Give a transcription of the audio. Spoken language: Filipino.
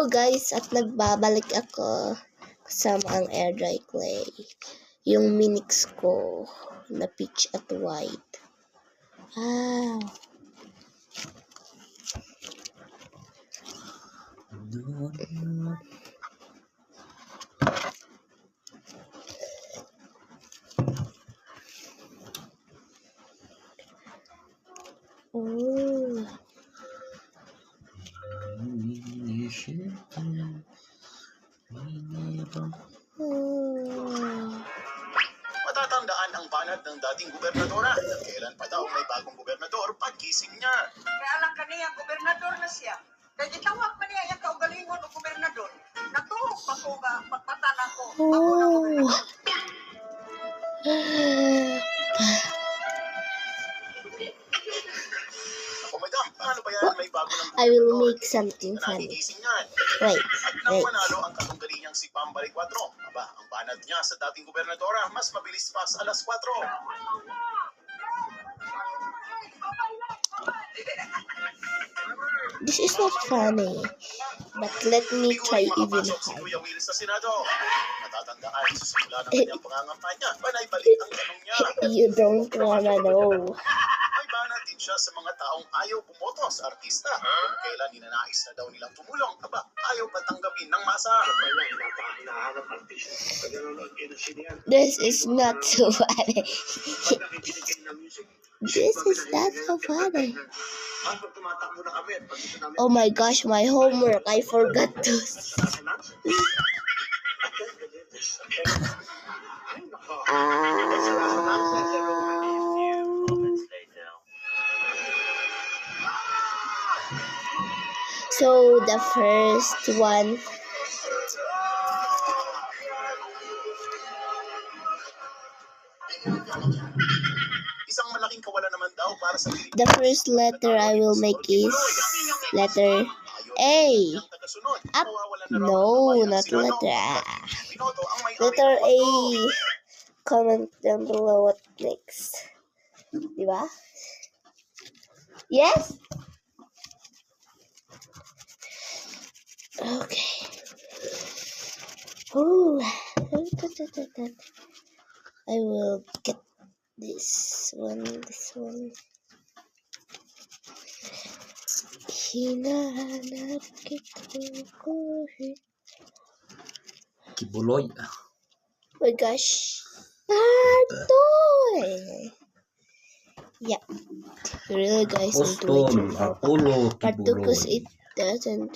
guys, at nagbabalik ako kasama ang air dry clay. Yung minix ko na peach at white. Wow. Oh. Matatandaan ang banat ng dating gobernadora na kailan pa daw may bagong gobernador pagkising niya. Kaya alam ka niya, gobernador na siya. Kaya gitawag pa niya yung kaugalingon o gobernador. Naturok pa ko ba, pagpatan ako. Ako na gobernador. Ako madam, paano ba yan may bago ng I will gobernador? make something Na funny. nagigising niyan. Wait, At nang wait. manalo ang katunggali niyang si Pambari 4, aba, ang banat niya sa dating gobernadora mas mabilis pa sa alas 4. This is not funny. But let me try even Si hard. Kuya Will sa Senado. Natatandaan sa simula ng kanyang pangangampanya, panay balik ang tanong niya. You don't wanna know. May banat din siya sa mga taong ayaw bumoto sa artista. Kung kailan ninanais na daw nilang tumulong, aba, ayaw patanggapin ng masa. This is not so funny. This is not so funny. Oh my gosh, my homework. I forgot to. So the first one. Isang malaking kawalan naman daw para sa Pilipinas. The first letter I will make is letter A. Up. No, not letter A. Letter A. Comment down below what next. Diba? Yes? Okay. Ooh. I will get this one. Hinahanap kita ko. Kibuloy. Oh my gosh. Partoy. Yeah. Really guys, I'm doing Apostol, Apollo, Part 2 because Kibuloy. it doesn't